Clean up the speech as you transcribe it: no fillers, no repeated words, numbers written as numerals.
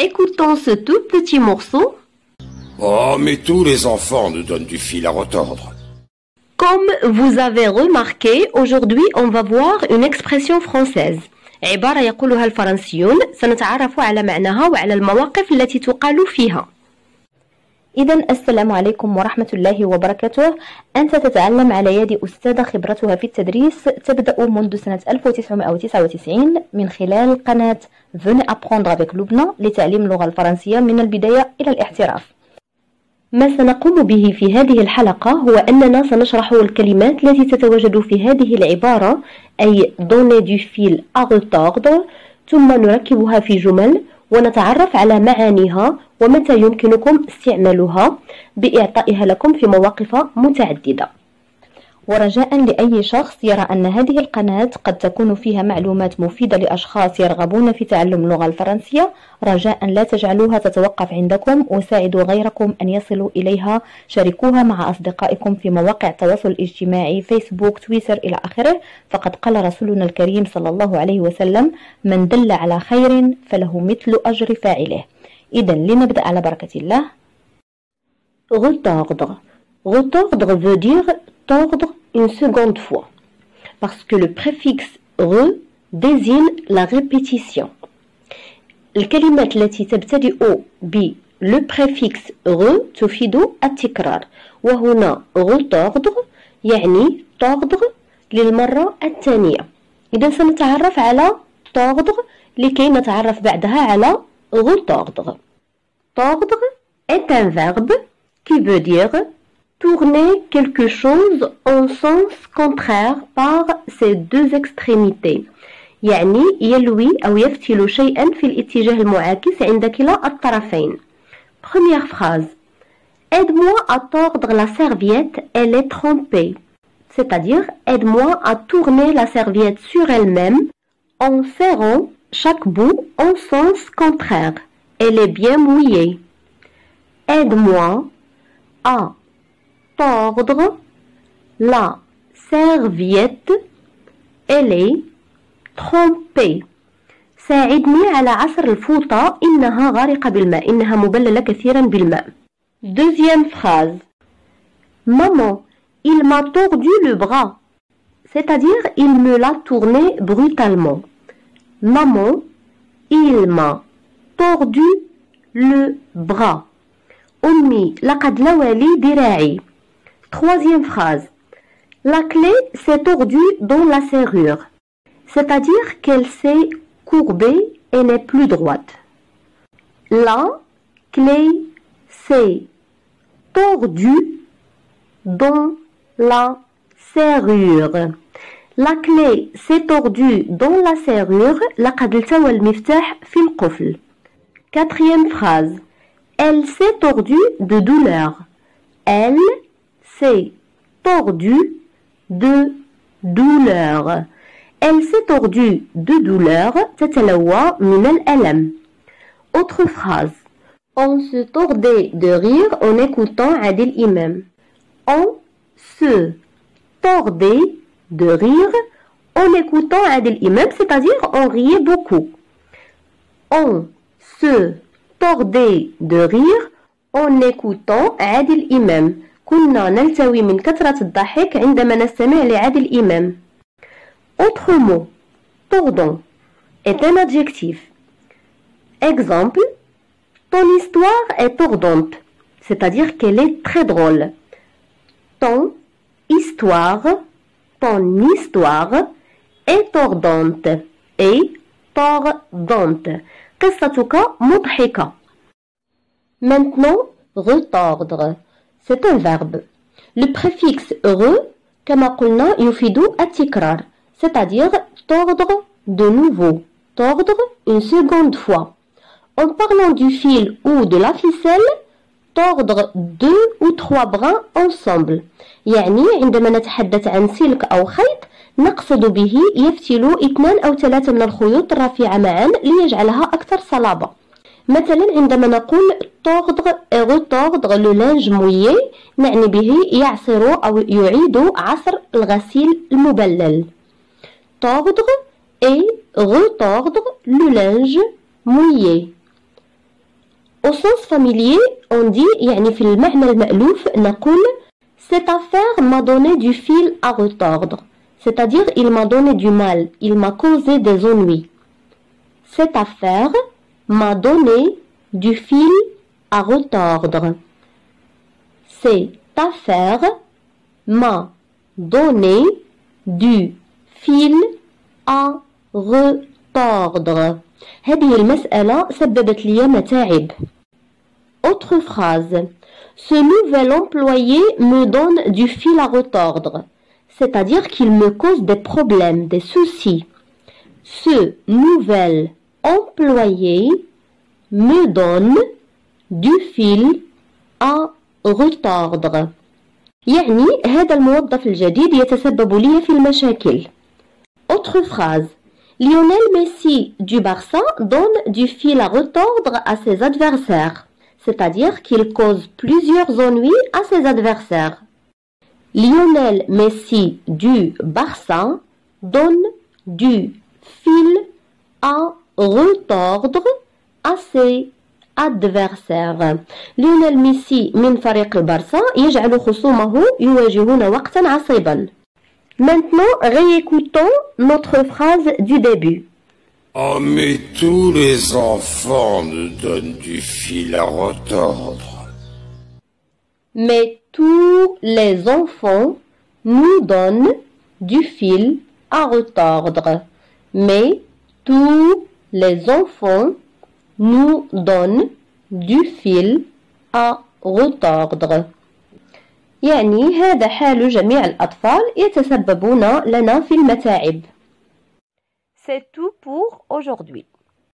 Écoutons ce tout petit morceau. Oh, mais tous les enfants nous donnent du fil à retordre. Comme vous avez remarqué, aujourd'hui on va voir une expression française. عبارة يقولها الفرنسيون سنتعرف على معناها وعلى المواقف التي تقال فيها. إذا السلام عليكم ورحمة الله وبركاته. أنت تتعلم على يد أستاذة خبرتها في التدريس تبدأ منذ سنة 1999 من خلال قناة Venez apprendre avec Lubna لتعليم اللغة الفرنسية من البداية إلى الاحتراف. ما سنقوم به في هذه الحلقة هو أننا سنشرح الكلمات التي تتواجد في هذه العبارة أي donner du fil à retordre، ثم نركبها في جمل ونتعرف على معانيها ومتى يمكنكم استعمالها بإعطائها لكم في مواقف متعددة. ورجاء لأي شخص يرى أن هذه القناة قد تكون فيها معلومات مفيدة لأشخاص يرغبون في تعلم اللغة الفرنسية، رجاء لا تجعلوها تتوقف عندكم وساعدوا غيركم أن يصلوا إليها، شاركوها مع أصدقائكم في مواقع التواصل الاجتماعي فيسبوك تويتر إلى آخره، فقد قال رسولنا الكريم صلى الله عليه وسلم من دل على خير فله مثل أجر فاعله. إذن لنبدأ على بركة الله. Retordre. Retordre veut dire tordre une seconde fois, parce que le préfixe re désigne la répétition. الكلمات التي تبتدئ ب le préfixe re تفيد التكرار، وهنا retordre يعني tordre للمرة الثانية. إذا سنتعرف على tordre لكي نتعرف بعدها على retordre. Tordre est un verbe qui veut dire tourner quelque chose en sens contraire par ses deux extrémités، يعني يلوي أو يفتل شيئا في الاتجاه المعاكس عند كلا الطرفين. Première phrase. Aide-moi à tordre la serviette, elle est trempée. C'est-à-dire, aide-moi à tourner la serviette sur elle-même en serrant chaque bout en sens contraire. Elle est bien mouillée. Aide-moi à tordre la serviette, elle est trempée. ساعدني على عصر الفوطة إنها غارقة بالماء، إنها مبللة كثيرا بالماء. Deuxième phrase. Maman, il m'a tordu le bras. C'est-à-dire, il me l'a tourné brutalement. Maman, il m'a tordu le bras. أمي لقد لوى لي ذراعي. Troisième phrase. La clé s'est tordue dans la serrure. C'est-à-dire qu'elle s'est courbée et n'est plus droite. La clé s'est tordue dans la serrure. La clé s'est tordue dans la serrure. لقد التوى المفتاح في القفل. Quatrième phrase. Elle s'est tordue de douleur. Elle s'est tordue de douleur. Elle s'est tordue de douleur. تتلوى من الألم. Autre phrase. On se tordait de rire en écoutant Adil Imam. On se tordait de rire en écoutant Adil Imam, c'est-à-dire on riait beaucoup. On se tordait de rire en écoutant Adil Imam. كنا نلتوي من كثرة الضحك عندما نستمع لعادل إمام. Autre mot. Tordant est un adjectif. Exemple. Ton histoire est tordante. C'est-à-dire qu'elle est très drôle. Ton histoire est tordante. Et tordante. قصتك مضحكة. Maintenant, retordre. C'est un verbe. Le préfixe re, كما قلنا يفيد التكرار. C'est-à-dire tordre de nouveau. Tordre une seconde fois. En parlant du fil ou de la ficelle, tordre 2 ou 3 brins ensemble. يعني عندما نتحدث عن سلك أو خيط نقصد به يفتل 2 أو 3 من الخيوط الرفيعة معا ليجعلها أكثر صلابة. مثلا عندما نقول tordre et retordre le linge mouillé نعني به يعصر أو يعيد عصر الغسيل المبلل. Tordre et retordre le linge mouillé. Au sens familier, on dit, يعني في المعنى المألوف نقول cette affaire m'a donné du fil à retordre. C'est-à-dire, il m'a donné du mal, il m'a causé des ennuis. Cette affaire m'a donné du fil à retordre. Cette affaire m'a donné du fil à retordre. هذه المسألة سببت لي متاعب. Autre phrase. Ce nouvel employé me donne du fil à retordre. C'est-à-dire qu'il me cause des problèmes, des soucis. Ce nouvel employé me donne du fil à retordre. يعني هذا الموظف الجديد يتسبب لي في المشاكل. Autre phrase. Lionel Messi du Barça donne du fil à retordre à ses adversaires. C'est-à-dire qu'il cause plusieurs ennuis à ses adversaires. Lionel Messi du Barça donne du fil à retordre à ses adversaires. Lionel Messi من فريق البارسا يجعل خصومه يواجهون وقتا عصيبا. Maintenant, réécoutons notre phrase du début. Oh, mais tous les enfants nous donnent du fil à retordre. Mais tous les enfants nous donnent du fil à retordre. Mais tous les enfants nous donnent du fil à retordre. يعني هذا حال جميع الأطفال يتسببون لنا في المتاعب. C'est tout pour aujourd'hui.